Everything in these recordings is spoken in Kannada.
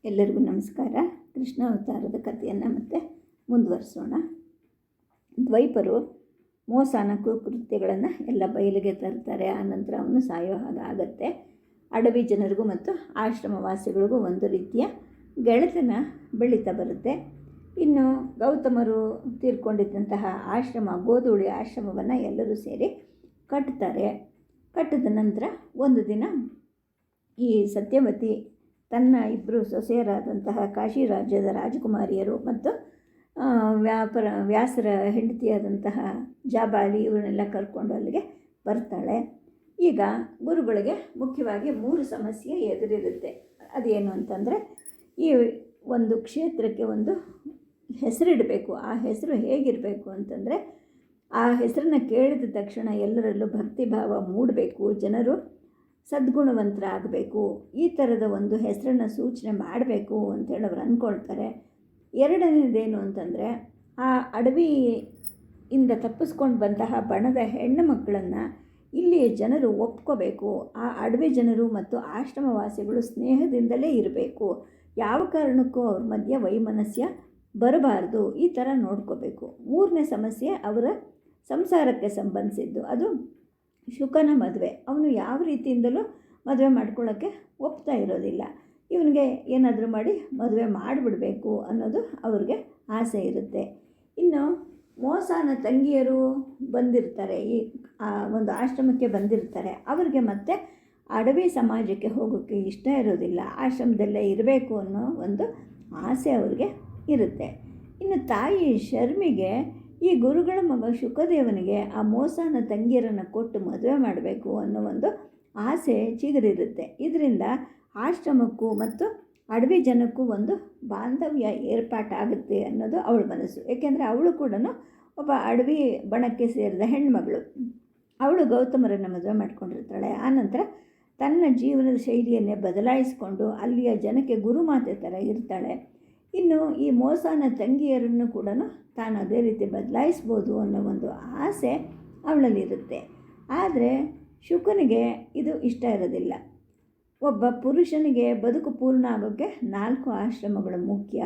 ಎಲ್ಲರಿಗೂ ನಮಸ್ಕಾರ. ಕೃಷ್ಣ ಅವತಾರದ ಕಥೆಯನ್ನು ಮತ್ತೆ ಮುಂದುವರಿಸೋಣ. ದ್ವೈಪರು ಮೋಸನ ಕುಕೃತ್ಯಗಳನ್ನು ಎಲ್ಲ ಬಯಲಿಗೆ ತರ್ತಾರೆ. ಆನಂತರ ಅವನು ಸಾಯೋ ಹಾಗಾಗತ್ತೆ. ಅಡವಿ ಜನರಿಗೂ ಮತ್ತು ಆಶ್ರಮವಾಸಿಗಳಿಗೂ ಒಂದು ರೀತಿಯ ಗೆಳೆತನ ಬೆಳೀತಾ ಬರುತ್ತೆ. ಇನ್ನು ಗೌತಮರು ತೀರ್ಕೊಂಡಿದ್ದಂತಹ ಆಶ್ರಮ, ಗೋಧೂಳಿ ಆಶ್ರಮವನ್ನು ಎಲ್ಲರೂ ಸೇರಿ ಕಟ್ತಾರೆ. ಕಟ್ಟಿದ ನಂತರ ಒಂದು ದಿನ ಈ ಸತ್ಯವತಿ ತನ್ನ ಇಬ್ಬರು ಸೊಸೆಯರಾದಂತಹ ಕಾಶಿ ರಾಜ್ಯದ ರಾಜಕುಮಾರಿಯರು ಮತ್ತು ವ್ಯಾಸರ ಹೆಂಡತಿಯಾದಂತಹ ಜಾಬಾಲಿ ಇವರನ್ನೆಲ್ಲ ಕರ್ಕೊಂಡು ಅಲ್ಲಿಗೆ ಬರ್ತಾಳೆ. ಈಗ ಗುರುಗಳಿಗೆ ಮುಖ್ಯವಾಗಿ 3 ಸಮಸ್ಯೆ ಎದುರಿರುತ್ತೆ. ಅದೇನು ಅಂತಂದರೆ, ಈ ಒಂದು ಕ್ಷೇತ್ರಕ್ಕೆ ಒಂದು ಹೆಸರಿಡಬೇಕು. ಆ ಹೆಸರು ಹೇಗಿರಬೇಕು ಅಂತಂದರೆ, ಆ ಹೆಸರನ್ನು ಕೇಳಿದ ತಕ್ಷಣ ಎಲ್ಲರಲ್ಲೂ ಭಕ್ತಿಭಾವ ಮೂಡಬೇಕು, ಜನರು ಸದ್ಗುಣವಂತರಾಗಬೇಕು, ಈ ಥರದ ಒಂದು ಹೆಸರನ್ನು ಸೂಚನೆ ಮಾಡಬೇಕು ಅಂತೇಳಿ ಅವ್ರು ಅಂದ್ಕೊಳ್ತಾರೆ. ಎರಡನೇದೇನು ಅಂತಂದರೆ, ಆ ಅಡವಿಯಿಂದ ತಪ್ಪಿಸ್ಕೊಂಡು ಬಂತಹ ಬಣದ ಹೆಣ್ಣು ಮಕ್ಕಳನ್ನು ಇಲ್ಲಿಯ ಜನರು ಒಪ್ಕೋಬೇಕು. ಆ ಅಡವಿ ಜನರು ಮತ್ತು ಆಶ್ರಮವಾಸಿಗಳು ಸ್ನೇಹದಿಂದಲೇ ಇರಬೇಕು. ಯಾವ ಕಾರಣಕ್ಕೂ ಅವ್ರ ಮಧ್ಯೆ ವೈಮನಸ್ಯ ಬರಬಾರ್ದು, ಈ ಥರ ನೋಡ್ಕೋಬೇಕು. 3ನೇ ಸಮಸ್ಯೆ ಅವರ ಸಂಸಾರಕ್ಕೆ ಸಂಬಂಧಿಸಿದ್ದು. ಅದು ಶುಕನ ಮದುವೆ. ಅವನು ಯಾವ ರೀತಿಯಿಂದಲೂ ಮದುವೆ ಮಾಡ್ಕೊಳ್ಳೋಕ್ಕೆ ಒಪ್ತಾ ಇರೋದಿಲ್ಲ. ಇವನಿಗೆ ಏನಾದರೂ ಮಾಡಿ ಮದುವೆ ಮಾಡಿಬಿಡಬೇಕು ಅನ್ನೋದು ಅವ್ರಿಗೆ ಆಸೆ ಇರುತ್ತೆ. ಇನ್ನು ಮೋಸನ ತಂಗಿಯರು ಬಂದಿರ್ತಾರೆ, ಈ ಒಂದು ಆಶ್ರಮಕ್ಕೆ ಬಂದಿರ್ತಾರೆ. ಅವ್ರಿಗೆ ಮತ್ತೆ ಅಡವಿ ಸಮಾಜಕ್ಕೆ ಹೋಗೋಕ್ಕೆ ಇಷ್ಟ ಇರೋದಿಲ್ಲ, ಆಶ್ರಮದಲ್ಲೇ ಇರಬೇಕು ಅನ್ನೋ ಒಂದು ಆಸೆ ಅವ್ರಿಗೆ ಇರುತ್ತೆ. ಇನ್ನು ತಾಯಿ ಶರ್ಮಿಗೆ ಈ ಗುರುಗಳ ಮಗ ಶುಕದೇವನಿಗೆ ಆ ಮೋಸನ ತಂಗಿಯರನ್ನು ಕೊಟ್ಟು ಮದುವೆ ಮಾಡಬೇಕು ಅನ್ನೋ ಒಂದು ಆಸೆ ಚಿಗುರಿರುತ್ತೆ. ಇದರಿಂದ ಆಶ್ರಮಕ್ಕೂ ಮತ್ತು ಅಡವಿ ಜನಕ್ಕೂ ಒಂದು ಬಾಂಧವ್ಯ ಏರ್ಪಾಟಾಗುತ್ತೆ ಅನ್ನೋದು ಅವಳ ಮನಸ್ಸು. ಏಕೆಂದರೆ ಅವಳು ಕೂಡ ಒಬ್ಬ ಅಡವಿ ಬಣಕ್ಕೆ ಸೇರಿದ ಹೆಣ್ಮಗಳು. ಅವಳು ಗೌತಮರನ್ನು ಮದುವೆ ಮಾಡ್ಕೊಂಡಿರ್ತಾಳೆ. ಆನಂತರ ತನ್ನ ಜೀವನದ ಶೈಲಿಯನ್ನೇ ಬದಲಾಯಿಸಿಕೊಂಡು ಅಲ್ಲಿಯ ಜನಕ್ಕೆ ಗುರುಮಾತೆ ಥರ ಇರ್ತಾಳೆ. ಇನ್ನು ಈ ಮೋಸನ ತಂಗಿಯರನ್ನು ಕೂಡ ತಾನು ಅದೇ ರೀತಿ ಬದಲಾಯಿಸ್ಬೋದು ಅನ್ನೋ ಒಂದು ಆಸೆ ಅವಳಲ್ಲಿರುತ್ತೆ. ಆದರೆ ಶುಕನಿಗೆ ಇದು ಇಷ್ಟ ಇರೋದಿಲ್ಲ. ಒಬ್ಬ ಪುರುಷನಿಗೆ ಬದುಕು ಪೂರ್ಣ ಆಗೋಕ್ಕೆ 4 ಆಶ್ರಮಗಳು ಮುಖ್ಯ: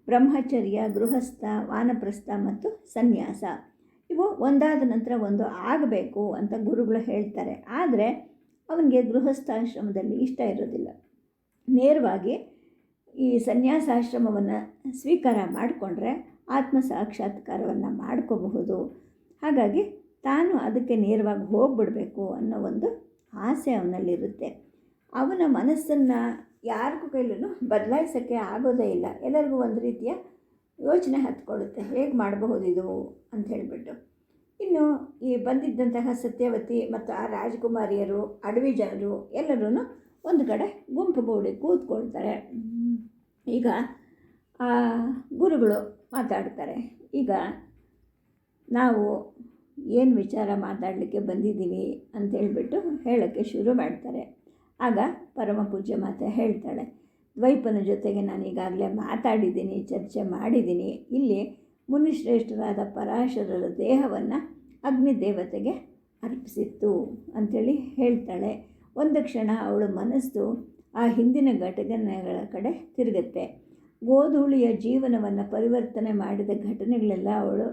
ಬ್ರಹ್ಮಚರ್ಯ, ಗೃಹಸ್ಥ, ವಾನಪ್ರಸ್ಥ ಮತ್ತು ಸನ್ಯಾಸ. ಇವು ಒಂದಾದ ನಂತರ ಒಂದು ಆಗಬೇಕು ಅಂತ ಗುರುಗಳು ಹೇಳ್ತಾರೆ. ಆದರೆ ಅವನಿಗೆ ಗೃಹಸ್ಥಾಶ್ರಮದಲ್ಲಿ ಇಷ್ಟ ಇರೋದಿಲ್ಲ. ನೇರವಾಗಿ ಈ ಸನ್ಯಾಸಾಶ್ರಮವನ್ನು ಸ್ವೀಕಾರ ಮಾಡಿಕೊಂಡ್ರೆ ಆತ್ಮ ಸಾಕ್ಷಾತ್ಕಾರವನ್ನು ಮಾಡ್ಕೋಬಹುದು. ಹಾಗಾಗಿ ತಾನು ಅದಕ್ಕೆ ನೇರವಾಗಿ ಹೋಗ್ಬಿಡಬೇಕು ಅನ್ನೋ ಒಂದು ಆಸೆ ಅವನಲ್ಲಿರುತ್ತೆ. ಅವನ ಮನಸ್ಸನ್ನು ಯಾರಿಗೂ ಕೈಲೂ ಬದಲಾಯಿಸೋಕ್ಕೆ ಆಗೋದೇ ಇಲ್ಲ. ಎಲ್ಲರಿಗೂ ಒಂದು ರೀತಿಯ ಯೋಚನೆ ಹತ್ಕೊಳ್ಳುತ್ತೆ, ಹೇಗೆ ಮಾಡಬಹುದು ಇದು ಅಂತ ಹೇಳಿಬಿಟ್ಟು. ಇನ್ನು ಈ ಬಂದಿದ್ದಂತಹ ಸತ್ಯವತಿ ಮತ್ತು ಆ ರಾಜಕುಮಾರಿಯರು, ಅಡವಿ ಜನರು ಎಲ್ಲರೂ ಒಂದು ಕಡೆ ಗುಂಪುಗೂಡಿ ಕೂತ್ಕೊಳ್ತಾರೆ. ಈಗ ಆ ಗುರುಗಳು ಮಾತಾಡ್ತಾರೆ. ಈಗ ನಾವು ಏನು ವಿಚಾರ ಮಾತಾಡಲಿಕ್ಕೆ ಬಂದಿದ್ದೀವಿ ಅಂತ ಹೇಳಿಬಿಟ್ಟು ಹೇಳೋಕ್ಕೆ ಶುರು ಮಾಡ್ತಾರೆ. ಆಗ ಪರಮ ಪೂಜ್ಯ ಮಾತೆ ಹೇಳ್ತಾಳೆ, ದ್ವೈಪನ ಜೊತೆಗೆ ನಾನು ಈಗಾಗಲೇ ಮಾತಾಡಿದ್ದೀನಿ, ಚರ್ಚೆ ಮಾಡಿದ್ದೀನಿ. ಇಲ್ಲಿ ಮುನಿಶ್ರೇಷ್ಠರಾದ ಪರಾಶರರ ದೇಹವನ್ನು ಅಗ್ನಿದೇವತೆಗೆ ಅರ್ಪಿಸಿತ್ತು ಅಂಥೇಳಿ ಹೇಳ್ತಾಳೆ. ಒಂದು ಕ್ಷಣ ಅವಳ ಮನಸ್ಸು ಆ ಹಿಂದಿನ ಘಟನೆಗಳ ಕಡೆ ತಿರುಗುತ್ತೆ. ಗೋಧೂಳಿಯ ಜೀವನವನ್ನು ಪರಿವರ್ತನೆ ಮಾಡಿದ ಘಟನೆಗಳೆಲ್ಲ ಅವಳು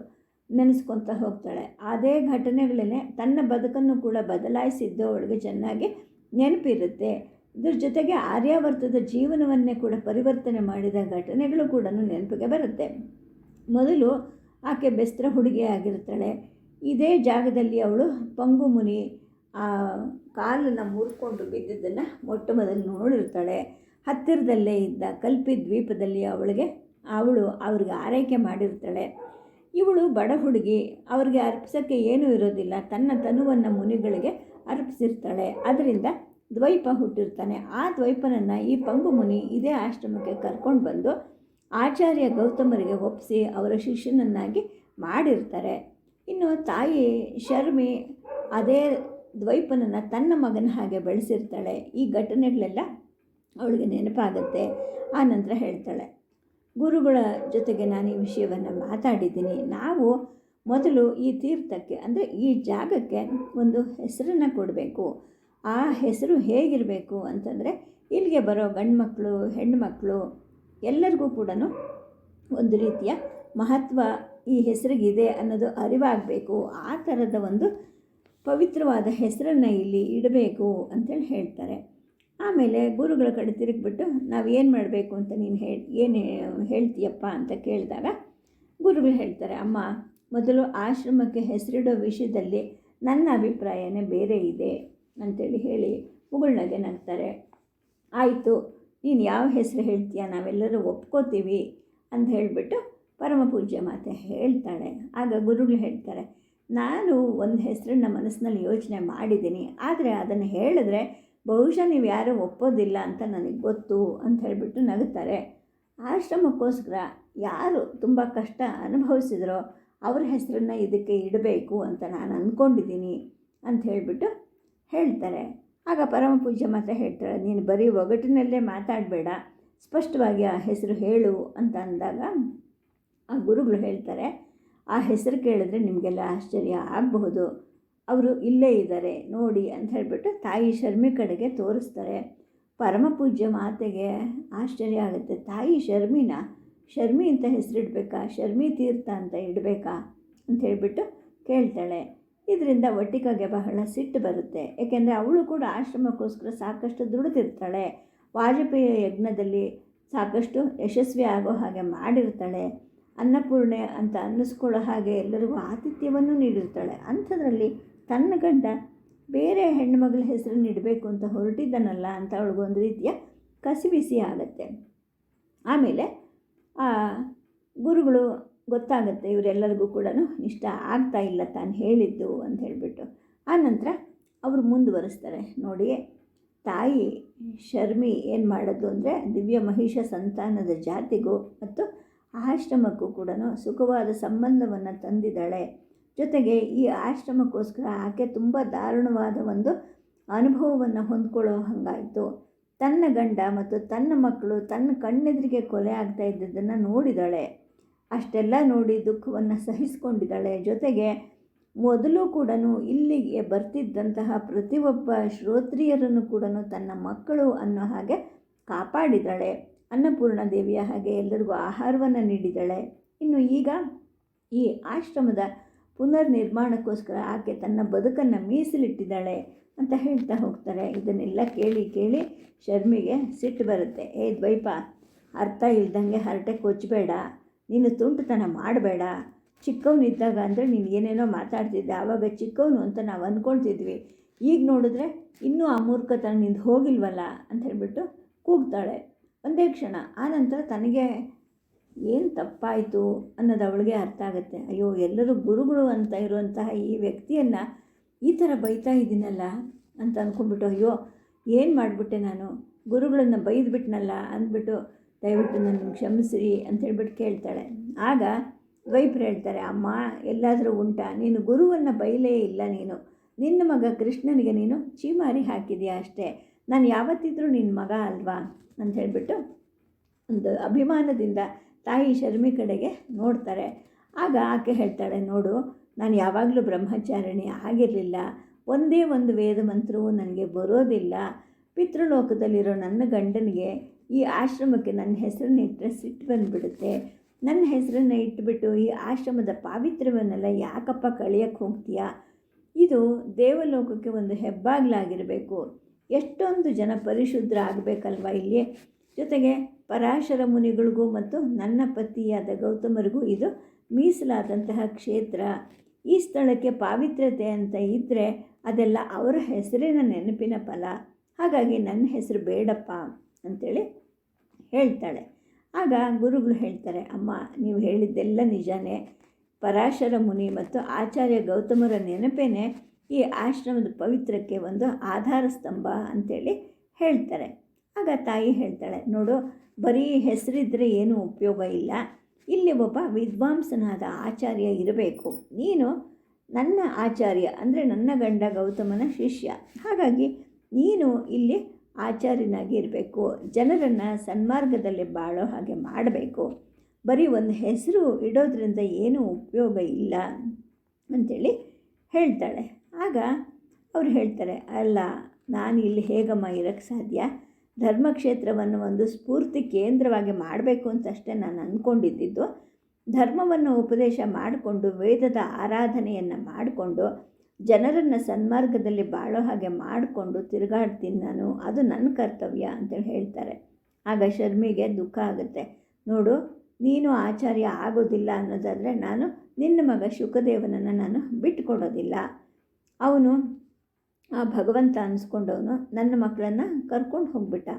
ನೆನೆಸ್ಕೊತಾ ಹೋಗ್ತಾಳೆ. ಅದೇ ಘಟನೆಗಳೇ ತನ್ನ ಬದುಕನ್ನು ಕೂಡ ಬದಲಾಯಿಸಿದ್ದು ಅವಳಿಗೆ ಚೆನ್ನಾಗಿ ನೆನಪಿರುತ್ತೆ. ಇದ್ರ ಜೊತೆಗೆ ಆರ್ಯಾವರ್ತದ ಜೀವನವನ್ನೇ ಕೂಡ ಪರಿವರ್ತನೆ ಮಾಡಿದ ಘಟನೆಗಳು ಕೂಡ ನೆನಪಿಗೆ ಬರುತ್ತೆ. ಮೊದಲು ಆಕೆ ಬೆಸ್ತರ ಹುಡುಗಿ ಆಗಿರ್ತಾಳೆ. ಇದೇ ಜಾಗದಲ್ಲಿ ಅವಳು ಪಂಗು ಮುನಿ ಆ ಕಾಲನ್ನು ಮುರ್ಕೊಂಡು ಬಿದ್ದಿದ್ದನ್ನು ಮೊಟ್ಟ ಮೊದಲು ನೋಡಿರ್ತಾಳೆ. ಹತ್ತಿರದಲ್ಲೇ ಇದ್ದ ಕಲ್ಪಿ ದ್ವೀಪದಲ್ಲಿ ಅವ್ರಿಗೆ ಆರೈಕೆ ಮಾಡಿರ್ತಾಳೆ. ಇವಳು ಬಡ ಹುಡುಗಿ, ಅವ್ರಿಗೆ ಅರ್ಪಿಸೋಕ್ಕೆ ಏನೂ ಇರೋದಿಲ್ಲ. ತನ್ನ ತನುವನ್ನು ಮುನಿಗಳಿಗೆ ಅರ್ಪಿಸಿರ್ತಾಳೆ. ಅದರಿಂದ ದ್ವೈಪ ಹುಟ್ಟಿರ್ತಾನೆ. ಆ ದ್ವೈಪನನ್ನು ಈ ಪಂಗು ಮುನಿ ಇದೇ ಆಶ್ರಮಕ್ಕೆ ಕರ್ಕೊಂಡು ಬಂದು ಆಚಾರ್ಯ ಗೌತಮರಿಗೆ ಒಪ್ಪಿಸಿ ಅವರ ಶಿಷ್ಯನನ್ನಾಗಿ ಮಾಡಿರ್ತಾರೆ. ಇನ್ನು ತಾಯಿ ಶರ್ಮಿ ಅದೇ ದ್ವೈಪನನ್ನು ತನ್ನ ಮಗನ ಹಾಗೆ ಬೆಳೆಸಿರ್ತಾಳೆ. ಈ ಘಟನೆಗಳೆಲ್ಲ ಅವಳಿಗೆ ನೆನಪಾಗುತ್ತೆ. ಆ ನಂತರ ಹೇಳ್ತಾಳೆ, ಗುರುಗಳ ಜೊತೆಗೆ ನಾನು ಈ ವಿಷಯವನ್ನು ಮಾತಾಡಿದ್ದೀನಿ. ನಾವು ಮೊದಲು ಈ ತೀರ್ಥಕ್ಕೆ, ಅಂದರೆ ಈ ಜಾಗಕ್ಕೆ ಒಂದು ಹೆಸರನ್ನು ಕೊಡಬೇಕು. ಆ ಹೆಸರು ಹೇಗಿರಬೇಕು ಅಂತಂದರೆ, ಇಲ್ಲಿಗೆ ಬರೋ ಗಂಡು ಮಕ್ಕಳು ಹೆಣ್ಣುಮಕ್ಕಳು ಎಲ್ಲರಿಗೂ ಕೂಡ ಒಂದು ರೀತಿಯ ಮಹತ್ವ ಈ ಹೆಸರಿಗಿದೆ ಅನ್ನೋದು ಅರಿವಾಗಬೇಕು. ಆ ಥರದ ಒಂದು ಪವಿತ್ರವಾದ ಹೆಸರನ್ನು ಇಲ್ಲಿ ಇಡಬೇಕು ಅಂತೇಳಿ ಹೇಳ್ತಾರೆ. ಆಮೇಲೆ ಗುರುಗಳ ಕಡೆ ತಿರುಗಿಬಿಟ್ಟು ನಾವು ಏನು ಮಾಡಬೇಕು ಅಂತ ನೀನು ಏನು ಹೇಳ್ತೀಯಪ್ಪ ಅಂತ ಕೇಳಿದಾಗ ಗುರುಗಳು ಹೇಳ್ತಾರೆ, ಅಮ್ಮ ಮೊದಲು ಆಶ್ರಮಕ್ಕೆ ಹೆಸರಿಡೋ ವಿಷಯದಲ್ಲಿ ನನ್ನ ಅಭಿಪ್ರಾಯನೇ ಬೇರೆ ಇದೆ ಅಂಥೇಳಿ ಹೇಳಿ ಮುಗುಳ್ನಗೆ ನಗ್ತಾರೆ. ಆಯಿತು, ನೀನು ಯಾವ ಹೆಸರು ಹೇಳ್ತೀಯ ನಾವೆಲ್ಲರೂ ಒಪ್ಕೋತೀವಿ ಅಂತ ಹೇಳಿಬಿಟ್ಟು ಪರಮ ಪೂಜ್ಯ ಮಾತೆ ಹೇಳ್ತಾಳೆ. ಆಗ ಗುರುಗಳು ಹೇಳ್ತಾರೆ, ನಾನು ಒಂದು ಹೆಸರನ್ನ ಮನಸ್ಸಿನಲ್ಲಿ ಯೋಚನೆ ಮಾಡಿದ್ದೀನಿ, ಆದರೆ ಅದನ್ನು ಹೇಳಿದ್ರೆ ಬಹುಶಃ ನೀವು ಯಾರೂ ಒಪ್ಪೋದಿಲ್ಲ ಅಂತ ನನಗೆ ಗೊತ್ತು ಅಂತ ಹೇಳಿಬಿಟ್ಟು ನಗುತ್ತಾರೆ. ಆಶ್ರಮಕ್ಕೋಸ್ಕರ ಯಾರು ತುಂಬ ಕಷ್ಟ ಅನುಭವಿಸಿದ್ರೋ ಅವ್ರ ಹೆಸರನ್ನು ಇದಕ್ಕೆ ಇಡಬೇಕು ಅಂತ ನಾನು ಅಂದ್ಕೊಂಡಿದ್ದೀನಿ ಅಂತ ಹೇಳಿಬಿಟ್ಟು ಹೇಳ್ತಾರೆ. ಆಗ ಪರಮ ಪೂಜ್ಯ ಮಾತ್ರ ಹೇಳ್ತಾಳೆ, ನೀನು ಬರೀ ಒಗಟಿನಲ್ಲೇ ಮಾತಾಡಬೇಡ, ಸ್ಪಷ್ಟವಾಗಿ ಆ ಹೆಸರು ಹೇಳು ಅಂತ ಅಂದಾಗ ಆ ಗುರುಗಳು ಹೇಳ್ತಾರೆ, ಆ ಹೆಸರು ಕೇಳಿದ್ರೆ ನಿಮಗೆಲ್ಲ ಆಶ್ಚರ್ಯ ಆಗಬಹುದು, ಅವರು ಇಲ್ಲೇ ಇದ್ದಾರೆ ನೋಡಿ ಅಂತ ಹೇಳಿಬಿಟ್ಟು ತಾಯಿ ಶರ್ಮಿ ಕಡೆಗೆ ತೋರಿಸ್ತಾರೆ. ಪರಮ ಪೂಜ್ಯ ಮಾತೆಗೆ ಆಶ್ಚರ್ಯ ಆಗುತ್ತೆ. ತಾಯಿ ಶರ್ಮಿ ಅಂತ ಹೆಸರಿಡಬೇಕಾ, ಶರ್ಮಿ ತೀರ್ಥ ಅಂತ ಇಡಬೇಕಾ ಅಂತ ಹೇಳಿಬಿಟ್ಟು ಕೇಳ್ತಾಳೆ. ಇದರಿಂದ ಒಟ್ಟಿಗೆಗೆ ಬಹಳ ಸಿಟ್ಟು ಬರುತ್ತೆ. ಏಕೆಂದರೆ ಅವಳು ಕೂಡ ಆಶ್ರಮಕ್ಕೋಸ್ಕರ ಸಾಕಷ್ಟು ದುಡಿದಿರ್ತಾಳೆ, ವಾಜಪೇಯಿ ಯಜ್ಞದಲ್ಲಿ ಸಾಕಷ್ಟು ಯಶಸ್ವಿ ಆಗೋ ಹಾಗೆ ಮಾಡಿರ್ತಾಳೆ, ಅನ್ನಪೂರ್ಣೆ ಅಂತ ಅನ್ನಿಸ್ಕೊಳ್ಳೋ ಹಾಗೆ ಎಲ್ಲರಿಗೂ ಆತಿಥ್ಯವನ್ನು ನೀಡಿರ್ತಾಳೆ. ಅಂಥದ್ರಲ್ಲಿ ತನ್ನ ಗಂಡ ಬೇರೆ ಹೆಣ್ಣುಮಗಳ ಹೆಸರನ್ನು ಇಡಬೇಕು ಅಂತ ಹೊರಟಿದ್ದಾನಲ್ಲ ಅಂತ ಅವಳಿಗೊಂದು ರೀತಿಯ ಕಸಿವಿಸಿ ಆಗುತ್ತೆ. ಆಮೇಲೆ ಆ ಗುರುಗಳು ಗೊತ್ತಾಗುತ್ತೆ ಇವರೆಲ್ಲರಿಗೂ ಕೂಡ ಇಷ್ಟ ಆಗ್ತಾ ಇಲ್ಲ ತಾನು ಹೇಳಿದ್ದು ಅಂತ ಹೇಳಿಬಿಟ್ಟು. ಆನಂತರ ಅವರು ಮುಂದುವರಿಸ್ತಾರೆ, ನೋಡಿ ತಾಯಿ ಶರ್ಮಿ ಏನು ಮಾಡೋದು ಅಂದರೆ ದಿವ್ಯ ಮಹಿಷ ಸಂತಾನದ ಜಾತಿಗೂ ಮತ್ತು ಆಶ್ರಮಕ್ಕೂ ಕೂಡ ಸುಖವಾದ ಸಂಬಂಧವನ್ನು ತಂದಿದ್ದಾಳೆ. ಜೊತೆಗೆ ಈ ಆಶ್ರಮಕ್ಕೋಸ್ಕರ ಆಕೆ ತುಂಬ ದಾರುಣವಾದ ಒಂದು ಅನುಭವವನ್ನು ಹೊಂದ್ಕೊಳ್ಳೋ ಹಾಗಾಯಿತು. ತನ್ನ ಗಂಡ ಮತ್ತು ತನ್ನ ಮಕ್ಕಳು ತನ್ನ ಕಣ್ಣೆದುರಿಗೆ ಕೊಲೆ ಆಗ್ತಾ ಇದ್ದದ್ದನ್ನು ನೋಡಿದಾಳೆ. ಅಷ್ಟೆಲ್ಲ ನೋಡಿ ದುಃಖವನ್ನು ಸಹಿಸ್ಕೊಂಡಿದ್ದಾಳೆ. ಜೊತೆಗೆ ಮೊದಲು ಕೂಡ ಇಲ್ಲಿಗೆ ಬರ್ತಿದ್ದಂತಹ ಪ್ರತಿಯೊಬ್ಬ ಶ್ರೋತ್ರಿಯರನ್ನು ಕೂಡ ತನ್ನ ಮಕ್ಕಳು ಅನ್ನೋ ಹಾಗೆ ಕಾಪಾಡಿದ್ದಾಳೆ. ಅನ್ನಪೂರ್ಣ ದೇವಿಯ ಹಾಗೆ ಎಲ್ಲರಿಗೂ ಆಹಾರವನ್ನು ನೀಡಿದ್ದಾಳೆ. ಇನ್ನು ಈಗ ಈ ಆಶ್ರಮದ ಪುನರ್ ನಿರ್ಮಾಣಕ್ಕೋಸ್ಕರ ಆಕೆ ತನ್ನ ಬದುಕನ್ನು ಮೀಸಲಿಟ್ಟಿದ್ದಾಳೆ ಅಂತ ಹೇಳ್ತಾ ಹೋಗ್ತಾರೆ. ಇದನ್ನೆಲ್ಲ ಕೇಳಿ ಶರ್ಮಿಗೆ ಸಿಟ್ಟು ಬರುತ್ತೆ. ದ್ವೈಪ, ಅರ್ಥ ಇಲ್ದಂಗೆ ಹರಟೆ ಕೊಚ್ಚಬೇಡ, ನೀನು ತುಂಟತನ ಮಾಡಬೇಡ. ಚಿಕ್ಕವನಿದ್ದಾಗ ಅಂದರೆ ನೀನು ಏನೇನೋ ಮಾತಾಡ್ತಿದ್ದೆ, ಆವಾಗ ಚಿಕ್ಕವನು ಅಂತ ನಾವು ಅಂದ್ಕೊಳ್ತಿದ್ವಿ, ಈಗ ನೋಡಿದ್ರೆ ಇನ್ನೂ ಆ ಮೂರ್ಖತನ ನಿಂದು ಹೋಗಿಲ್ವಲ್ಲ ಅಂತ ಹೇಳ್ಬಿಟ್ಟು ಕೂಗ್ತಾಳೆ. ಒಂದೇ ಕ್ಷಣ ಆನಂತರ ತನಗೆ ಏನು ತಪ್ಪಾಯಿತು ಅನ್ನೋದು ಅವಳಿಗೆ ಅರ್ಥ ಆಗುತ್ತೆ. ಅಯ್ಯೋ, ಎಲ್ಲರೂ ಗುರುಗಳು ಅಂತ ಇರುವಂತಹ ಈ ವ್ಯಕ್ತಿಯನ್ನು ಈ ಥರ ಬೈತಾ ಇದ್ದೀನಲ್ಲ ಅಂತ ಅಂದ್ಕೊಂಡ್ಬಿಟ್ಟು, ಅಯ್ಯೋ ಏನು ಮಾಡಿಬಿಟ್ಟೆ ನಾನು, ಗುರುಗಳನ್ನು ಬೈದ್ಬಿಟ್ನಲ್ಲ ಅಂದ್ಬಿಟ್ಟು ದಯವಿಟ್ಟು ನನ್ನ ಕ್ಷಮಿಸ್ರಿ ಅಂತ ಹೇಳ್ಬಿಟ್ಟು ಕೇಳ್ತಾಳೆ. ಆಗ ದ್ವೈಪರು ಹೇಳ್ತಾರೆ, ಅಮ್ಮ ಎಲ್ಲಾದರೂ ಉಂಟಾ, ನೀನು ಗುರುವನ್ನು ಬೈಲೇ ಇಲ್ಲ, ನಿನ್ನ ಮಗ ಕೃಷ್ಣನಿಗೆ ನೀನು ಚೀಮಾರಿ ಹಾಕಿದೆಯಾ ಅಷ್ಟೇ, ನಾನು ಯಾವತ್ತಿದ್ರೂ ನಿನ್ನ ಮಗ ಅಲ್ವಾ ಅಂತ ಹೇಳಿಬಿಟ್ಟು ಒಂದು ಅಭಿಮಾನದಿಂದ ತಾಯಿ ಶರ್ಮಿ ಕಡೆಗೆ ನೋಡ್ತಾರೆ. ಆಗ ಆಕೆ ಹೇಳ್ತಾಳೆ, ನೋಡು ನಾನು ಯಾವಾಗಲೂ ಬ್ರಹ್ಮಚಾರಿಣಿ ಆಗಿರಲಿಲ್ಲ, ಒಂದೇ ಒಂದು ವೇದ ಮಂತ್ರವೂ ನನಗೆ ಬರೋದಿಲ್ಲ. ಪಿತೃಲೋಕದಲ್ಲಿರೋ ನನ್ನ ಗಂಡನಿಗೆ ಈ ಆಶ್ರಮಕ್ಕೆ ನನ್ನ ಹೆಸರನ್ನು ಇಟ್ಟರೆ ಸಿಟ್ಟು ಬಂದುಬಿಡುತ್ತೆ. ನನ್ನ ಹೆಸರನ್ನು ಇಟ್ಬಿಟ್ಟು ಈ ಆಶ್ರಮದ ಪಾವಿತ್ರ್ಯವನ್ನೆಲ್ಲ ಯಾಕಪ್ಪ ಕಳಿಯಕ್ಕೆ ಹೋಗ್ತೀಯಾ? ಇದು ದೇವಲೋಕಕ್ಕೆ ಒಂದು ಹೆಬ್ಬಾಗ್ಲಾಗಿರಬೇಕು. ಎಷ್ಟೊಂದು ಜನ ಪರಿಶುದ್ಧ ಆಗಬೇಕಲ್ವ ಇಲ್ಲಿ. ಜೊತೆಗೆ ಪರಾಶರ ಮುನಿಗಳಿಗೂ ಮತ್ತು ನನ್ನ ಪತಿಯಾದ ಗೌತಮರಿಗೂ ಇದು ಮೀಸಲಾದಂತಹ ಕ್ಷೇತ್ರ. ಈ ಸ್ಥಳಕ್ಕೆ ಪಾವಿತ್ರ್ಯತೆ ಅಂತ ಇದ್ದರೆ ಅದೆಲ್ಲ ಅವರ ಹೆಸರಿನ ನೆನಪಿನ ಫಲ. ಹಾಗಾಗಿ ನನ್ನ ಹೆಸರು ಬೇಡಪ್ಪ ಅಂಥೇಳಿ ಹೇಳ್ತಾಳೆ. ಆಗ ಗುರುಗಳು ಹೇಳ್ತಾರೆ, ಅಮ್ಮ ನೀವು ಹೇಳಿದ್ದೆಲ್ಲ ನಿಜಾನೇ, ಪರಾಶರ ಮುನಿ ಮತ್ತು ಆಚಾರ್ಯ ಗೌತಮರ ನೆನಪೇನೆ ಈ ಆಶ್ರಮದ ಪವಿತ್ರಕ್ಕೆ ಒಂದು ಆಧಾರ ಸ್ತಂಭ ಅಂಥೇಳಿ ಹೇಳ್ತಾರೆ. ಆಗ ತಾಯಿ ಹೇಳ್ತಾಳೆ, ನೋಡು ಬರೀ ಹೆಸರಿದ್ದರೆ ಏನೂ ಉಪಯೋಗ ಇಲ್ಲ, ಇಲ್ಲಿ ಒಬ್ಬ ವಿದ್ವಾಂಸನಾದ ಆಚಾರ್ಯ ಇರಬೇಕು. ನೀನು ನನ್ನ ಆಚಾರ್ಯ ಅಂದರೆ ನನ್ನ ಗಂಡ ಗೌತಮನ ಶಿಷ್ಯ, ಹಾಗಾಗಿ ನೀನು ಇಲ್ಲಿ ಆಚಾರ್ಯನಾಗಿ ಇರಬೇಕು, ಜನರನ್ನು ಸನ್ಮಾರ್ಗದಲ್ಲಿ ಬಾಳೋ ಹಾಗೆ ಮಾಡಬೇಕು. ಬರೀ ಒಂದು ಹೆಸರು ಇಡೋದ್ರಿಂದ ಏನೂ ಉಪಯೋಗ ಇಲ್ಲ ಅಂಥೇಳಿ ಹೇಳ್ತಾಳೆ. ಆಗ ಅವ್ರು ಹೇಳ್ತಾರೆ, ಅಲ್ಲ ನಾನು ಇಲ್ಲಿ ಹೇಗಮ್ಮ ಇರೋಕ್ಕೆ ಸಾಧ್ಯ, ಧರ್ಮಕ್ಷೇತ್ರವನ್ನು ಒಂದು ಸ್ಫೂರ್ತಿ ಕೇಂದ್ರವಾಗಿ ಮಾಡಬೇಕು ಅಂತಷ್ಟೇ ನಾನು ಅಂದ್ಕೊಂಡಿದ್ದು. ಧರ್ಮವನ್ನು ಉಪದೇಶ ಮಾಡಿಕೊಂಡು ವೇದದ ಆರಾಧನೆಯನ್ನು ಮಾಡಿಕೊಂಡು ಜನರನ್ನು ಸನ್ಮಾರ್ಗದಲ್ಲಿ ಬಾಳೋ ಹಾಗೆ ಮಾಡಿಕೊಂಡು ತಿರುಗಾಡ್ತೀನಿ ನಾನು, ಅದು ನನ್ನ ಕರ್ತವ್ಯ ಅಂತೇಳಿ ಹೇಳ್ತಾರೆ. ಆಗ ಶರ್ಮಿಗೆ ದುಃಖ ಆಗುತ್ತೆ. ನೋಡು, ನೀನು ಆಚಾರ್ಯ ಆಗೋದಿಲ್ಲ ಅನ್ನೋದಾದರೆ ನಾನು ನಿನ್ನ ಮಗ ಶುಕದೇವನನ್ನು ನಾನು ಬಿಟ್ಟುಕೊಡೋದಿಲ್ಲ. ಅವನು ಆ ಭಗವಂತ ಅನಿಸ್ಕೊಂಡವನು ನನ್ನ ಮಕ್ಕಳನ್ನು ಕರ್ಕೊಂಡು ಹೋಗ್ಬಿಟ್ಟ.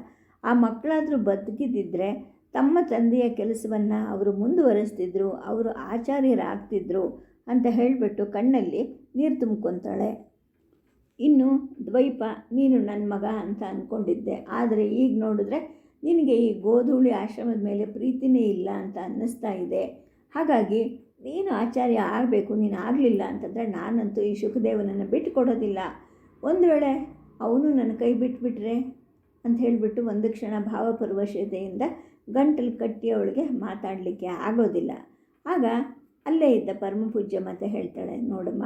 ಆ ಮಕ್ಕಳಾದರೂ ಬದುಕಿದ್ದಿದ್ರೆ ತಮ್ಮ ತಂದೆಯ ಕೆಲಸವನ್ನು ಅವರು ಮುಂದುವರಿಸ್ತಿದ್ರು, ಅವರು ಆಚಾರ್ಯರಾಗ್ತಿದ್ರು ಅಂತ ಹೇಳಿಬಿಟ್ಟು ಕಣ್ಣಲ್ಲಿ ನೀರು ತುಂಬ್ಕೊತಾಳೆ. ಇನ್ನು ದ್ವೈಪ, ನೀನು ನನ್ನ ಮಗ ಅಂತ ಅಂದ್ಕೊಂಡಿದ್ದೆ, ಆದರೆ ಈಗ ನೋಡಿದ್ರೆ ನಿನಗೆ ಈ ಗೋಧೂಳಿ ಆಶ್ರಮದ ಮೇಲೆ ಪ್ರೀತಿನೇ ಇಲ್ಲ ಅಂತ ಅನ್ನಿಸ್ತಾ ಇದೆ. ಹಾಗಾಗಿ ನೀನು ಆಚಾರ್ಯ ಆಗಬೇಕು. ನೀನು ಆಗಲಿಲ್ಲ ಅಂತಂದರೆ ನಾನಂತೂ ಈ ಶುಕದೇವನನ್ನು ಬಿಟ್ಟುಕೊಡೋದಿಲ್ಲ. ಒಂದು ವೇಳೆ ಅವನು ನನ್ನ ಕೈ ಬಿಟ್ಬಿಟ್ರೆ ಅಂತ ಹೇಳಿಬಿಟ್ಟು ಒಂದು ಕ್ಷಣ ಭಾವಪರವಶತೆಯಿಂದ ಗಂಟಲು ಕಟ್ಟಿ ಅವಳಿಗೆ ಮಾತಾಡಲಿಕ್ಕೆ ಆಗೋದಿಲ್ಲ. ಆಗ ಅಲ್ಲೇ ಇದ್ದ ಪರಮಪೂಜ್ಯ ಮತ್ತೆ ಹೇಳ್ತಾಳೆ, ನೋಡಮ್ಮ,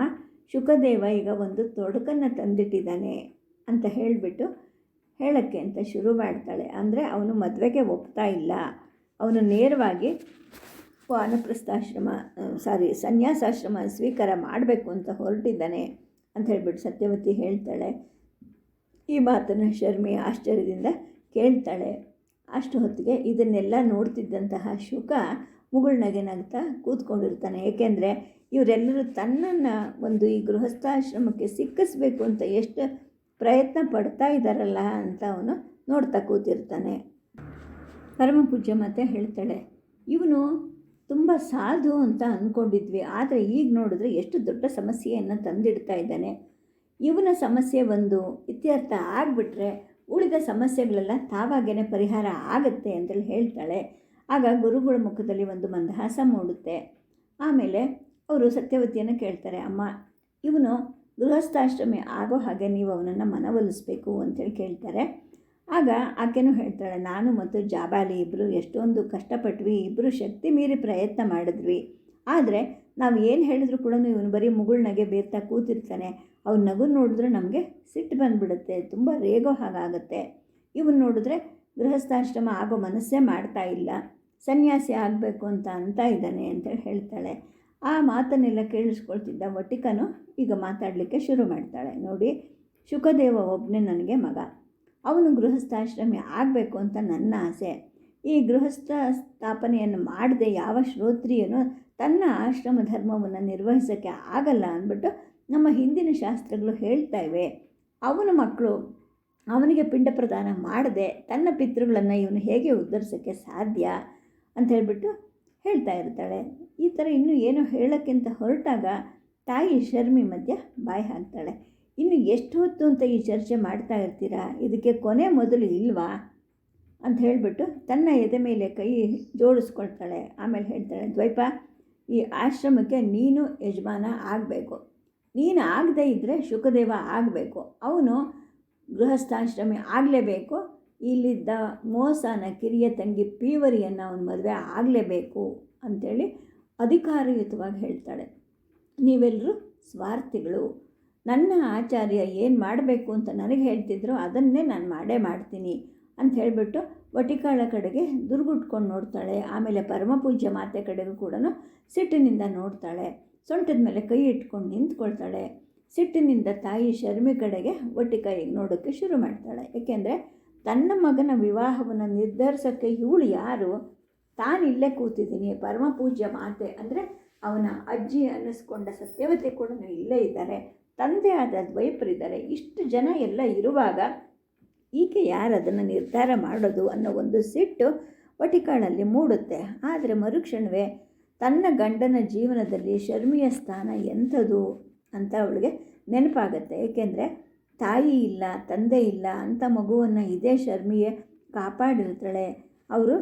ಶುಕದೇವ ಈಗ ಒಂದು ತೊಡಕನ್ನು ತಂದಿಟ್ಟಿದ್ದಾನೆ ಅಂತ ಹೇಳಿಬಿಟ್ಟು ಹೇಳೋಕ್ಕೆ ಅಂತ ಶುರು ಮಾಡ್ತಾಳೆ. ಅಂದರೆ ಅವನು ಮದುವೆಗೆ ಒಪ್ತಾ ಇಲ್ಲ, ಅವನು ನೇರವಾಗಿ ಸನ್ಯಾಸಾಶ್ರಮ ಸ್ವೀಕಾರ ಮಾಡಬೇಕು ಅಂತ ಹೊರಟಿದ್ದಾನೆ ಅಂತ ಹೇಳ್ಬಿಟ್ಟು ಸತ್ಯವತಿ ಹೇಳ್ತಾಳೆ. ಈ ಮಾತನ್ನು ಶರ್ಮಿ ಆಶ್ಚರ್ಯದಿಂದ ಕೇಳ್ತಾಳೆ. ಅಷ್ಟು ಹೊತ್ತಿಗೆ ಇದನ್ನೆಲ್ಲ ನೋಡ್ತಿದ್ದಂತಹ ಶುಕ ಮುಗುಳ್ನಗೆ ನಗ್ತಾ ಕೂತ್ಕೊಂಡಿರ್ತಾನೆ. ಏಕೆಂದರೆ ಇವರೆಲ್ಲರೂ ತನ್ನನ್ನು ಒಂದು ಈ ಗೃಹಸ್ಥಾಶ್ರಮಕ್ಕೆ ಸಿಕ್ಕಿಸ್ಬೇಕು ಅಂತ ಎಷ್ಟು ಪ್ರಯತ್ನ ಪಡ್ತಾ ಇದ್ದಾರಲ್ಲ ಅಂತ ಅವನು ನೋಡ್ತಾ ಕೂತಿರ್ತಾನೆ. ಪರಮಪೂಜ್ಯ ಮತ್ತೆ ಹೇಳ್ತಾಳೆ, ಇವನು ತುಂಬ ಸಾಧು ಅಂತ ಅಂದ್ಕೊಂಡಿದ್ವಿ, ಆದರೆ ಈಗ ನೋಡಿದ್ರೆ ಎಷ್ಟು ದೊಡ್ಡ ಸಮಸ್ಯೆಯನ್ನು ತಂದಿಡ್ತಾ ಇದ್ದಾನೆ. ಇವನ ಸಮಸ್ಯೆ ಒಂದು ಇತ್ಯರ್ಥ ಆಗಿಬಿಟ್ರೆ ಉಳಿದ ಸಮಸ್ಯೆಗಳೆಲ್ಲ ತಾವಾಗೇ ಪರಿಹಾರ ಆಗುತ್ತೆ ಅಂತೇಳಿ ಹೇಳ್ತಾಳೆ. ಆಗ ಗುರುಗಳ ಮುಖದಲ್ಲಿ ಒಂದು ಮಂದಹಾಸ ಮೂಡುತ್ತೆ. ಆಮೇಲೆ ಅವರು ಸತ್ಯವತಿಯನ್ನು ಕೇಳ್ತಾರೆ, ಅಮ್ಮ, ಇವನು ಗೃಹಸ್ಥಾಶ್ರಮಿ ಆಗೋ ಹಾಗೆ ನೀವು ಅವನನ್ನು ಮನವೊಲಿಸ್ಬೇಕು ಅಂತೇಳಿ ಕೇಳ್ತಾರೆ. ಆಗ ಆಕೆನೂ ಹೇಳ್ತಾಳೆ, ನಾನು ಮತ್ತು ಜಾಬಾಲಿ ಇಬ್ಬರು ಎಷ್ಟೊಂದು ಕಷ್ಟಪಟ್ವಿ, ಇಬ್ಬರು ಶಕ್ತಿ ಮೀರಿ ಪ್ರಯತ್ನ ಮಾಡಿದ್ವಿ. ಆದರೆ ನಾವು ಏನು ಹೇಳಿದ್ರು ಕೂಡ ಇವನು ಬರೀ ಮುಗುಳ್ನಗೆ ಬೀರ್ತಾ ಕೂತಿರ್ತಾನೆ. ಅವ್ನ ನಗು ನೋಡಿದ್ರೆ ನಮಗೆ ಸಿಟ್ಟು ಬಂದುಬಿಡುತ್ತೆ, ತುಂಬ ರೇಗೋ ಹಾಗಾಗುತ್ತೆ. ಇವನು ನೋಡಿದ್ರೆ ಗೃಹಸ್ಥಾಶ್ರಮ ಆಗೋ ಮನಸ್ಸೇ ಮಾಡ್ತಾ ಇಲ್ಲ, ಸನ್ಯಾಸಿ ಆಗಬೇಕು ಅಂತ ಇದ್ದಾನೆ ಅಂತೇಳಿ ಹೇಳ್ತಾಳೆ. ಆ ಮಾತನ್ನೆಲ್ಲ ಕೇಳಿಸ್ಕೊಳ್ತಿದ್ದ ವಟಿಕನು ಈಗ ಮಾತಾಡಲಿಕ್ಕೆ ಶುರು ಮಾಡ್ತಾಳೆ. ನೋಡಿ, ಶುಕದೇವ ಒಬ್ಬನೇ ನನಗೆ ಮಗ, ಅವನು ಗೃಹಸ್ಥಾಶ್ರಮಿ ಆಗಬೇಕು ಅಂತ ನನ್ನ ಆಸೆ. ಈ ಗೃಹಸ್ಥ ಸ್ಥಾಪನೆಯನ್ನು ಮಾಡದೆ ಯಾವ ಶ್ರೋತ್ರಿಯನು ತನ್ನ ಆಶ್ರಮ ಧರ್ಮವನ್ನು ನಿರ್ವಹಿಸೋಕ್ಕೆ ಆಗಲ್ಲ ಅಂದ್ಬಿಟ್ಟು ನಮ್ಮ ಹಿಂದಿನ ಶಾಸ್ತ್ರಗಳು ಹೇಳ್ತಾ ಇವೆ. ಅವನ ಮಕ್ಕಳು ಅವನಿಗೆ ಪಿಂಡ ಪ್ರದಾನ ಮಾಡದೆ ತನ್ನ ಪಿತೃಗಳನ್ನು ಇವನು ಹೇಗೆ ಉದ್ಧರಿಸೋಕ್ಕೆ ಸಾಧ್ಯ ಅಂತ ಹೇಳ್ಬಿಟ್ಟು ಹೇಳ್ತಾ ಇರ್ತಾಳೆ. ಈ ಥರ ಇನ್ನೂ ಏನೋ ಹೇಳೋಕ್ಕಿಂತ ಹೊರಟಾಗ ತಾಯಿ ಶರ್ಮಿ ಮಧ್ಯ ಬಾಯಿ ಹಾಕ್ತಾಳೆ. ಇನ್ನು ಎಷ್ಟು ಹೊತ್ತು ಅಂತ ಈ ಚರ್ಚೆ ಮಾಡ್ತಾ ಇರ್ತೀರಾ, ಇದಕ್ಕೆ ಕೊನೆ ಮೊದಲು ಇಲ್ವಾ ಅಂತ ಹೇಳಿಬಿಟ್ಟು ತನ್ನ ಎದೆ ಮೇಲೆ ಕೈ ಜೋಡಿಸ್ಕೊಳ್ತಾಳೆ. ಆಮೇಲೆ ಹೇಳ್ತಾಳೆ, ದ್ವೈಪ, ಈ ಆಶ್ರಮಕ್ಕೆ ನೀನು ಯಜಮಾನ ಆಗಬೇಕು. ನೀನು ಆಗದೇ ಇದ್ದರೆ ಶುಕದೇವ ಆಗಬೇಕು. ಅವನು ಗೃಹಸ್ಥಾಶ್ರಮಿ ಆಗಲೇಬೇಕು. ಇಲ್ಲಿದ್ದ ಮೋಸನ ಕಿರಿಯ ತಂಗಿ ಪೀವರಿಯನ್ನು ಅವನ ಮದುವೆ ಆಗಲೇಬೇಕು ಅಂಥೇಳಿ ಅಧಿಕಾರಯುತವಾಗಿ ಹೇಳ್ತಾಳೆ. ನೀವೆಲ್ಲರೂ ಸ್ವಾರ್ಥಿಗಳು. ನನ್ನ ಆಚಾರ್ಯ ಏನು ಮಾಡಬೇಕು ಅಂತ ನನಗೆ ಹೇಳ್ತಿದ್ರು ಅದನ್ನೇ ನಾನು ಮಾಡೇ ಮಾಡ್ತೀನಿ ಅಂತ ಹೇಳಿಬಿಟ್ಟು ವಟಿಕಾಳ ಕಡೆಗೆ ದುರ್ಗುಟ್ಕೊಂಡು ನೋಡ್ತಾಳೆ. ಆಮೇಲೆ ಪರಮಪೂಜ್ಯ ಮಾತೆ ಕಡೆಗೂ ಕೂಡ ಸಿಟ್ಟಿನಿಂದ ನೋಡ್ತಾಳೆ. ಸೊಂಟದ ಮೇಲೆ ಕೈ ಇಟ್ಕೊಂಡು ನಿಂತ್ಕೊಳ್ತಾಳೆ. ಸಿಟ್ಟಿನಿಂದ ತಾಯಿ ಶರ್ಮಿ ಕಡೆಗೆ ವಟಿಕಾಯಿಗೆ ನೋಡೋಕ್ಕೆ ಶುರು ಮಾಡ್ತಾಳೆ. ಏಕೆಂದರೆ ತನ್ನ ಮಗನ ವಿವಾಹವನ್ನು ನಿರ್ಧರಿಸೋಕ್ಕೆ ಇವಳು ಯಾರು? ತಾನಿಲ್ಲೇ ಕೂತಿದ್ದೀನಿ, ಪರಮಪೂಜ್ಯ ಮಾತೆ ಅಂದರೆ ಅವನ ಅಜ್ಜಿ ಅನ್ನಿಸ್ಕೊಂಡ ಸತ್ಯವತಿ ಕೂಡ ಇಲ್ಲೇ ಇದ್ದಾರೆ, ತಂದೆ ಆದ ದ್ವೈಪರಿದ್ದಾರೆ, ಇಷ್ಟು ಜನ ಎಲ್ಲ ಇರುವಾಗ ಈಕೆ ಯಾರು ಅದನ್ನು ನಿರ್ಧಾರ ಮಾಡೋದು ಅನ್ನೋ ಒಂದು ಸಿಟ್ಟು ವಟಿಕಾಳಲ್ಲಿ ಮೂಡುತ್ತೆ. ಆದರೆ ಮರುಕ್ಷಣವೇ ತನ್ನ ಗಂಡನ ಜೀವನದಲ್ಲಿ ಶರ್ಮಿಯ ಸ್ಥಾನ ಎಂಥದ್ದು ಅಂತ ಅವಳಿಗೆ ನೆನಪಾಗತ್ತೆ. ಏಕೆಂದರೆ ತಾಯಿ ಇಲ್ಲ, ತಂದೆ ಇಲ್ಲ ಅಂಥ ಮಗುವನ್ನು ಇದೇ ಶರ್ಮಿಯೇ ಕಾಪಾಡಿರ್ತಾಳೆ. ಅವರು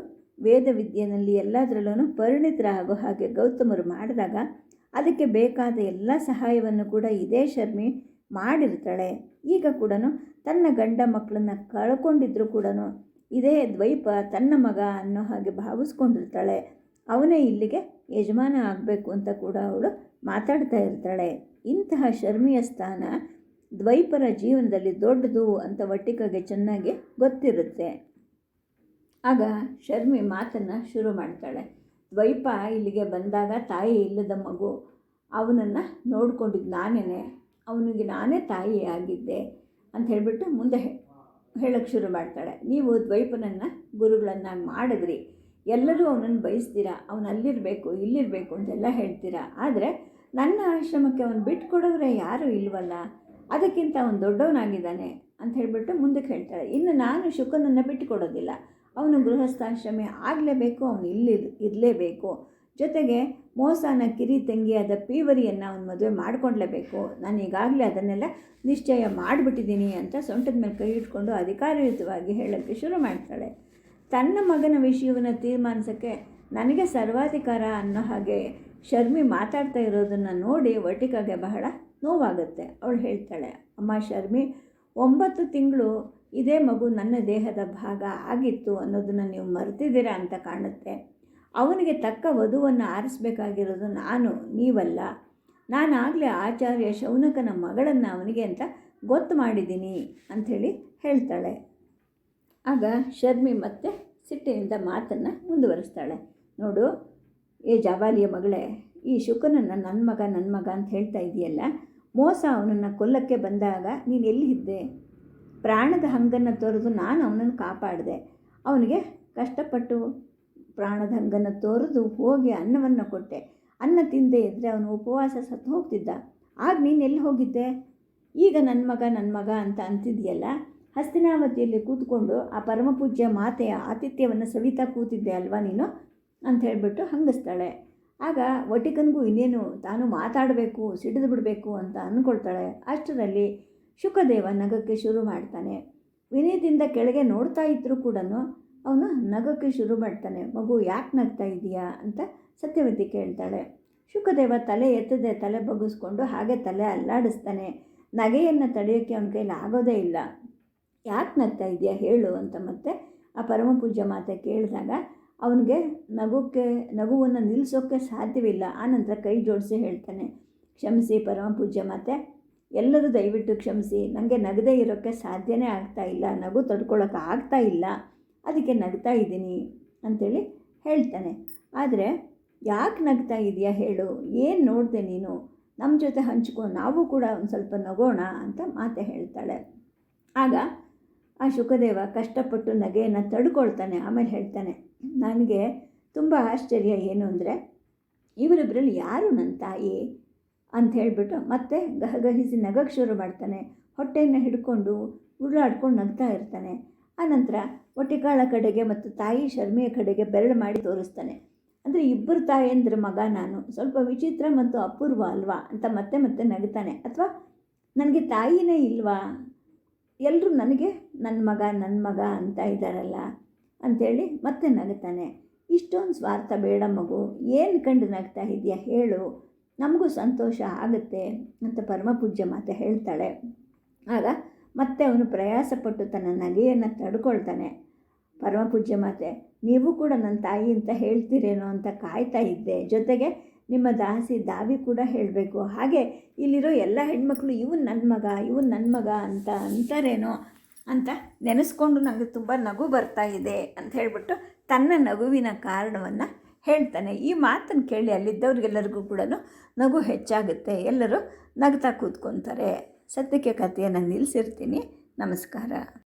ವೇದ ವಿದ್ಯೆಯಲ್ಲಿ ಎಲ್ಲದರಲ್ಲೂ ಪರಿಣಿತರಾಗೋ ಹಾಗೆ ಗೌತಮರು ಮಾಡಿದಾಗ ಅದಕ್ಕೆ ಬೇಕಾದ ಎಲ್ಲ ಸಹಾಯವನ್ನು ಕೂಡ ಇದೇ ಶರ್ಮಿ ಮಾಡಿರ್ತಾಳೆ. ಈಗ ಕೂಡ ತನ್ನ ಗಂಡ ಮಕ್ಕಳನ್ನು ಕಳ್ಕೊಂಡಿದ್ರು ಕೂಡ ಇದೇ ದ್ವೈಪ ತನ್ನ ಮಗ ಅನ್ನೋ ಹಾಗೆ ಭಾವಿಸ್ಕೊಂಡಿರ್ತಾಳೆ. ಅವನೇ ಇಲ್ಲಿಗೆ ಯಜಮಾನ ಆಗಬೇಕು ಅಂತ ಕೂಡ ಅವಳು ಮಾತಾಡ್ತಾ ಇರ್ತಾಳೆ. ಇಂತಹ ಶರ್ಮಿಯ ಸ್ಥಾನ ದ್ವೈಪರ ಜೀವನದಲ್ಲಿ ದೊಡ್ಡದು ಅಂತ ವಟಿಕಗೆ ಚೆನ್ನಾಗಿ ಗೊತ್ತಿರುತ್ತೆ. ಆಗ ಶರ್ಮಿ ಮಾತನ್ನು ಶುರು ಮಾಡ್ತಾಳೆ. ದ್ವೈಪ ಇಲ್ಲಿಗೆ ಬಂದಾಗ ತಾಯಿ ಇಲ್ಲದ ಮಗು, ಅವನನ್ನು ನೋಡ್ಕೊಂಡಿದ್ದು ನಾನೇ, ಅವನಿಗೆ ನಾನೇ ತಾಯಿ ಆಗಿದ್ದೆ ಅಂತ ಹೇಳಿಬಿಟ್ಟು ಮುಂದೆ ಹೇಳೋಕ್ಕೆ ಶುರು ಮಾಡ್ತಾಳೆ. ನೀವು ದ್ವೈಪನನ್ನು ಗುರುಗಳನ್ನಾಗಿ ಮಾಡಿದ್ರಿ, ಎಲ್ಲರೂ ಅವನನ್ನು ಬಯಸ್ತೀರಾ, ಅವನು ಅಲ್ಲಿರಬೇಕು ಇಲ್ಲಿರಬೇಕು ಅಂತೆಲ್ಲ ಹೇಳ್ತೀರಾ. ಆದರೆ ನನ್ನ ಆಶ್ರಮಕ್ಕೆ ಅವನು ಬಿಟ್ಕೊಡೋರೆ ಯಾರೂ ಇಲ್ವಲ್ಲ, ಅದಕ್ಕಿಂತ ಅವನು ದೊಡ್ಡವನಾಗಿದ್ದಾನೆ ಅಂತ ಹೇಳಿಬಿಟ್ಟು ಮುಂದಕ್ಕೆ ಹೇಳ್ತಾಳೆ. ಇನ್ನು ನಾನು ಶುಕನನ್ನು ಬಿಟ್ಟುಕೊಡೋದಿಲ್ಲ, ಅವನು ಗೃಹಸ್ಥಾಶ್ರಮಿ ಆಗಲೇಬೇಕು, ಅವನು ಇರಲೇಬೇಕು. ಜೊತೆಗೆ ಮೋಸನ ಕಿರಿ ತಂಗಿಯಾದ ಪೀವರಿಯನ್ನು ಅವನು ಮದುವೆ ಮಾಡ್ಕೊಳ್ಲೇಬೇಕು. ನಾನು ಈಗಾಗಲೇ ಅದನ್ನೆಲ್ಲ ನಿಶ್ಚಯ ಮಾಡಿಬಿಟ್ಟಿದ್ದೀನಿ ಅಂತ ಸೊಂಟದ ಮೇಲೆ ಕೈ ಇಟ್ಕೊಂಡು ಅಧಿಕಾರಯುತವಾಗಿ ಹೇಳೋಕ್ಕೆ ಶುರು ಮಾಡ್ತಾಳೆ. ತನ್ನ ಮಗನ ವಿಷಯವನ್ನು ತೀರ್ಮಾನಿಸೋಕ್ಕೆ ನನಗೆ ಸರ್ವಾಧಿಕಾರ ಅನ್ನೋ ಹಾಗೆ ಶರ್ಮಿ ಮಾತಾಡ್ತಾ ಇರೋದನ್ನು ನೋಡಿ ವಟಿಕಾಗೆ ಬಹಳ ನೋವಾಗುತ್ತೆ. ಅವಳು ಹೇಳ್ತಾಳೆ, ಅಮ್ಮ ಶರ್ಮಿ, 9 ತಿಂಗಳು ಇದೇ ಮಗು ನನ್ನ ದೇಹದ ಭಾಗ ಆಗಿತ್ತು ಅನ್ನೋದನ್ನು ನೀವು ಮರೆತಿದ್ದೀರಾ ಅಂತ ಕಾಣುತ್ತೆ. ಅವನಿಗೆ ತಕ್ಕ ವಧುವನ್ನು ಆರಿಸಬೇಕಾಗಿರೋದು ನಾನು, ನೀವಲ್ಲ. ನಾನಾಗಲೇ ಆಚಾರ್ಯ ಶೌನಕನ ಮಗಳನ್ನು ಅವನಿಗೆ ಅಂತ ಗೊತ್ತು ಮಾಡಿದ್ದೀನಿ ಅಂಥೇಳಿ ಹೇಳ್ತಾಳೆ. ಆಗ ಶರ್ಮಿ ಮತ್ತೆ ಸಿಟ್ಟಿನಿಂದ ಮಾತನ್ನು ಮುಂದುವರಿಸ್ತಾಳೆ. ನೋಡು, ಏ ಜಾಬಾಲಿಯ ಮಗಳೇ, ಈ ಶುಕನನ್ನು ನನ್ನ ಮಗ ಅಂತ ಹೇಳ್ತಾ ಇದೆಯಲ್ಲ, ಮೋಸ ಅವನನ್ನು ಕೊಲ್ಲಕ್ಕೆ ಬಂದಾಗ ನೀನು ಎಲ್ಲಿದ್ದೆ? ಪ್ರಾಣದ ಹಂಗನ್ನು ತೋರಿದು ನಾನು ಅವನನ್ನು ಕಾಪಾಡಿದೆ. ಅವನಿಗೆ ಕಷ್ಟಪಟ್ಟು ಪ್ರಾಣದ ಹಂಗನ್ನು ತೋರಿದು ಹೋಗಿ ಅನ್ನವನ್ನು ಕೊಟ್ಟೆ. ಅನ್ನ ತಿಂದೇ ಇದ್ದರೆ ಅವನು ಉಪವಾಸ ಸತ್ತು ಹೋಗ್ತಿದ್ದ. ಆಗ ನೀನು ಎಲ್ಲಿ ಹೋಗಿದ್ದೆ? ಈಗ ನನ್ನ ಮಗ ಅಂತ ಅಂತಿದೆಯಲ್ಲ, ಹಸ್ತಿನಾವತಿಯಲ್ಲಿ ಕೂತ್ಕೊಂಡು ಆ ಪರಮಪೂಜ್ಯ ಮಾತೆಯ ಆತಿಥ್ಯವನ್ನು ಸವಿತಾ ಕೂತಿದ್ದೆ ಅಲ್ವಾ ನೀನು ಅಂತ ಹೇಳಿಬಿಟ್ಟು ಹಂಗಿಸ್ತಾಳೆ. ಆಗ ವಟಿಕನಿಗೂ ಇನ್ನೇನು ತಾನು ಮಾತಾಡಬೇಕು, ಸಿಡಿದು ಬಿಡಬೇಕು ಅಂತ ಅಂದ್ಕೊಳ್ತಾಳೆ. ಅಷ್ಟರಲ್ಲಿ ಶುಕದೇವ ನಗಕ್ಕೆ ಶುರು ಮಾಡ್ತಾನೆ. ವಿನಯದಿಂದ ಕೆಳಗೆ ನೋಡ್ತಾ ಇದ್ದರೂ ಕೂಡ ಅವನು ನಗಕ್ಕೆ ಶುರು ಮಾಡ್ತಾನೆ. ಮಗು ಯಾಕೆ ನಗ್ತಾ ಇದೆಯಾ ಅಂತ ಸತ್ಯವತಿ ಕೇಳ್ತಾಳೆ. ಶುಕದೇವ ತಲೆ ಎತ್ತದೆ ತಲೆ ಬಗ್ಗಿಸ್ಕೊಂಡು ಹಾಗೆ ತಲೆ ಅಲ್ಲಾಡಿಸ್ತಾನೆ. ನಗೆಯನ್ನು ತಡೆಯೋಕ್ಕೆ ಅವನ ಕೈಲಿ ಆಗೋದೇ ಇಲ್ಲ. ಯಾಕೆ ನಗ್ತಾ ಇದೆಯಾ ಹೇಳು ಅಂತ ಮತ್ತೆ ಆ ಪರಮಪೂಜ್ಯ ಮಾತೆ ಕೇಳಿದಾಗ ಅವನಿಗೆ ನಗುವನ್ನು ನಿಲ್ಲಿಸೋಕ್ಕೆ ಸಾಧ್ಯವಿಲ್ಲ. ಆನಂತರ ಕೈ ಜೋಡಿಸಿ ಹೇಳ್ತಾನೆ, ಕ್ಷಮಿಸಿ ಪರಮಪೂಜ್ಯ ಮಾತೆ, ಎಲ್ಲರೂ ದಯವಿಟ್ಟು ಕ್ಷಮಿಸಿ, ನನಗೆ ನಗದೇ ಇರೋಕ್ಕೆ ಸಾಧ್ಯನೇ ಆಗ್ತಾ ಇಲ್ಲ, ನಗು ತಡ್ಕೊಳ್ಳೋಕೆ ಆಗ್ತಾ ಇಲ್ಲ, ಅದಕ್ಕೆ ನಗ್ತಾ ಇದ್ದೀನಿ ಅಂಥೇಳಿ ಹೇಳ್ತಾನೆ. ಆದರೆ ಯಾಕೆ ನಗ್ತಾ ಇದೆಯಾ ಹೇಳು, ಏನು ನೋಡಿದೆ ನೀನು, ನಮ್ಮ ಜೊತೆ ಹಂಚ್ಕೊ, ನಾವು ಕೂಡ ಒಂದು ಸ್ವಲ್ಪ ನಗೋಣ ಅಂತ ಮಾತೆ ಹೇಳ್ತಾಳೆ. ಆಗ ಆ ಶುಕದೇವ ಕಷ್ಟಪಟ್ಟು ನಗೆಯನ್ನು ತಡ್ಕೊಳ್ತಾನೆ. ಆಮೇಲೆ ಹೇಳ್ತಾನೆ, ನನಗೆ ತುಂಬ ಆಶ್ಚರ್ಯ ಏನು ಅಂದರೆ, ಇವರಿಬ್ಬರಲ್ಲಿ ಯಾರು ನನ್ನ ತಾಯಿ ಅಂತ ಹೇಳಿಬಿಟ್ಟು ಮತ್ತೆ ಗಹಗಹಿಸಿ ನಗಕ್ಕೆ ಶುರು ಮಾಡ್ತಾನೆ. ಹೊಟ್ಟೆಯನ್ನು ಹಿಡ್ಕೊಂಡು ಉರುಳಾಡ್ಕೊಂಡು ನಗ್ತಾ ಇರ್ತಾನೆ. ಆನಂತರ ವಟಿಕಾಳ ಕಡೆಗೆ ಮತ್ತು ತಾಯಿ ಶರ್ಮಿಯ ಕಡೆಗೆ ಬೆರಳು ಮಾಡಿ ತೋರಿಸ್ತಾನೆ. ಅಂದರೆ ಇಬ್ಬರು ತಾಯಂದ್ರ ಮಗ ನಾನು, ಸ್ವಲ್ಪ ವಿಚಿತ್ರ ಮತ್ತು ಅಪೂರ್ವ ಅಲ್ವಾ ಅಂತ ಮತ್ತೆ ನಗ್ತಾನೆ. ಅಥವಾ ನನಗೆ ತಾಯಿನೇ ಇಲ್ವಾ, ಎಲ್ಲರೂ ನನಗೆ ನನ್ನ ಮಗ ಅಂತ ಇದ್ದಾರಲ್ಲ ಅಂಥೇಳಿ ಮತ್ತೆ ನಗ್ತಾನೆ. ಇಷ್ಟೊಂದು ಸ್ವಾರ್ಥ ಬೇಡ ಮಗು, ಏನು ಕಂಡು ನಗ್ತಾ ಇದೆಯಾ ಹೇಳು, ನಮಗೂ ಸಂತೋಷ ಆಗುತ್ತೆ ಅಂತ ಪರಮಪೂಜ್ಯ ಮಾತೆ ಹೇಳ್ತಾಳೆ. ಆಗ ಮತ್ತೆ ಅವನು ಪ್ರಯಾಸಪಟ್ಟು ತನ್ನ ನಗೆಯನ್ನು ತಡ್ಕೊಳ್ತಾನೆ. ಪರಮಪೂಜ್ಯ ಮಾತೆ, ನೀವು ಕೂಡ ನನ್ನ ತಾಯಿ ಅಂತ ಹೇಳ್ತೀರೇನೋ ಅಂತ ಕಾಯ್ತಾ ಇದ್ದೆ, ಜೊತೆಗೆ ನಿಮ್ಮ ದಾಸಿ ದಾವಿ ಕೂಡ ಹೇಳಬೇಕು, ಹಾಗೆ ಇಲ್ಲಿರೋ ಎಲ್ಲ ಹೆಣ್ಮಕ್ಳು ಇವನು ನನ್ನ ಮಗ ಅಂತ ಅಂತಾರೇನೋ ಅಂತ ನೆನೆಸ್ಕೊಂಡು ನನಗೆ ತುಂಬ ನಗು ಬರ್ತಾ ಇದೆ ಅಂತ ಹೇಳಿಬಿಟ್ಟು ತನ್ನ ನಗುವಿನ ಕಾರಣವನ್ನು ಹೇಳ್ತಾನೆ. ಈ ಮಾತನ್ನು ಕೇಳಿ ಅಲ್ಲಿದ್ದವ್ರಿಗೆಲ್ಲರಿಗೂ ಕೂಡ ನಗು ಹೆಚ್ಚಾಗುತ್ತೆ. ಎಲ್ಲರೂ ನಗ್ತಾ ಕೂತ್ಕೊತಾರೆ. ಸದ್ಯಕ್ಕೆ ಕಥೆಯನ್ನು ನಿಲ್ಲಿಸಿರ್ತೀನಿ. ನಮಸ್ಕಾರ.